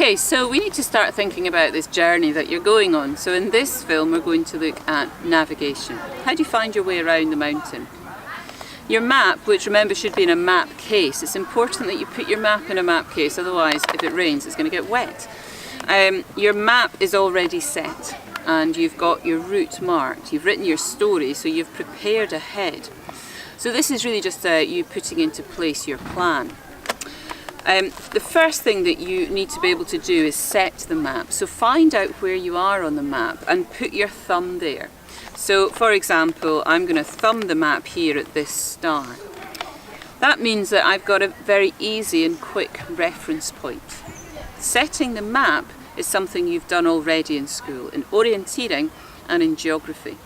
Okay, so we need to start thinking about this journey that you're going on. So in this film we're going to look at navigation. How do you find your way around the mountain? Your map, which remember should be in a map case, it's important that you put your map in a map case, otherwise if it rains it's going to get wet. Your map is already set and you've got your route marked. You've written your story, so you've prepared ahead. So this is really just you putting into place your plan. The first thing that you need to be able to do is set the map. So find out where you are on the map and put your thumb there. So for example, I'm going to thumb the map here at this star. That means that I've got a very easy and quick reference point. Setting the map is something you've done already in school, in orienteering and in geography.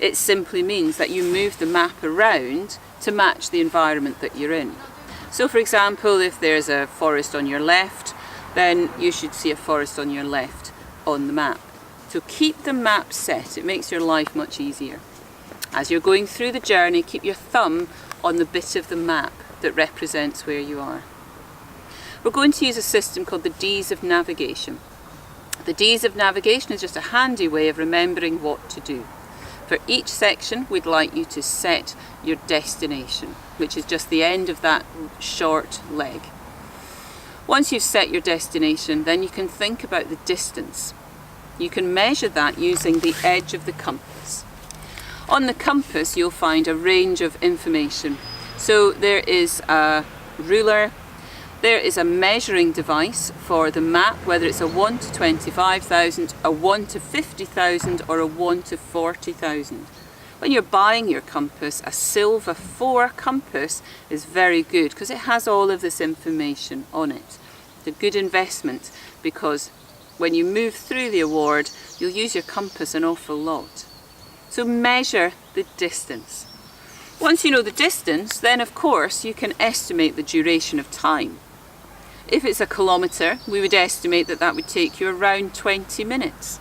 It simply means that you move the map around to match the environment that you're in. So for example, if there's a forest on your left, then you should see a forest on your left on the map. So keep the map set, it makes your life much easier. As you're going through the journey, keep your thumb on the bit of the map that represents where you are. We're going to use a system called the D's of navigation. The D's of navigation is just a handy way of remembering what to do. For each section, we'd like you to set your destination, which is just the end of that short leg. Once you've set your destination, then you can think about the distance. You can measure that using the edge of the compass. On the compass, you'll find a range of information. So there is a ruler, there is a measuring device for the map, whether it's a 1 to 25,000, a 1 to 50,000 or a 1 to 40,000. When you're buying your compass, a silver 4 compass is very good because it has all of this information on it. It's a good investment because when you move through the award, you'll use your compass an awful lot. So measure the distance. Once you know the distance, then of course you can estimate the duration of time. If it's a kilometre, we would estimate that that would take you around 20 minutes.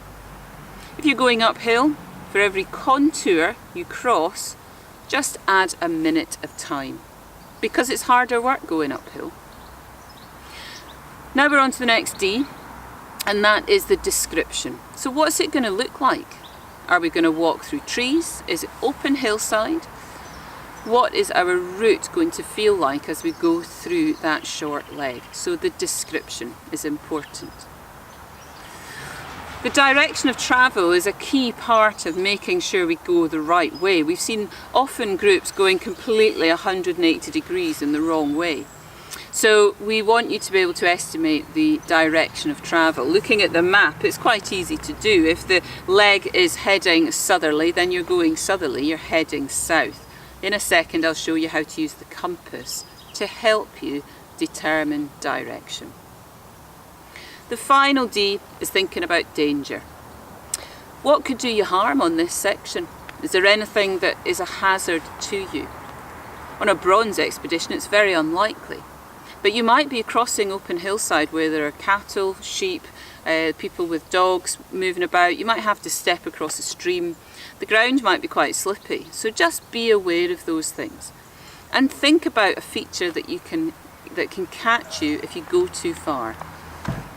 If you're going uphill, for every contour you cross, just add a minute of time, because it's harder work going uphill. Now we're on to the next D, and that is the description. So what's it going to look like? Are we going to walk through trees? Is it open hillside? What is our route going to feel like as we go through that short leg? So the description is important. The direction of travel is a key part of making sure we go the right way. We've seen often groups going completely 180 degrees in the wrong way. So we want you to be able to estimate the direction of travel. Looking at the map, it's quite easy to do. If the leg is heading southerly, then you're going southerly, you're heading south. In a second, I'll show you how to use the compass to help you determine direction. The final D is thinking about danger. What could do you harm on this section? Is there anything that is a hazard to you? On a bronze expedition, it's very unlikely. But you might be crossing open hillside where there are cattle, sheep, people with dogs moving about. You might have to step across a stream. The ground might be quite slippy, so just be aware of those things. And think about a feature that can catch you if you go too far.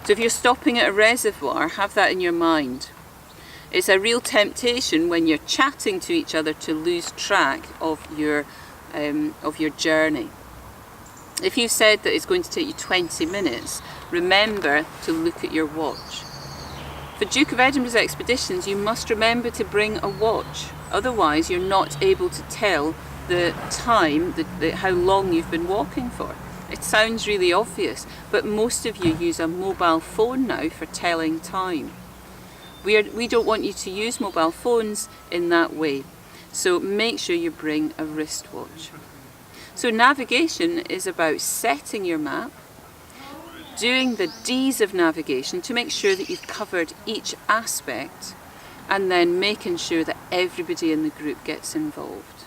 So if you're stopping at a reservoir, have that in your mind. It's a real temptation when you're chatting to each other to lose track of your journey. If you've said that it's going to take you 20 minutes, remember to look at your watch. For Duke of Edinburgh's expeditions, you must remember to bring a watch. Otherwise, you're not able to tell the time, how long you've been walking for. It sounds really obvious, but most of you use a mobile phone now for telling time. We don't want you to use mobile phones in that way. So make sure you bring a wristwatch. So navigation is about setting your map, doing the D's of navigation to make sure that you've covered each aspect, and then making sure that everybody in the group gets involved.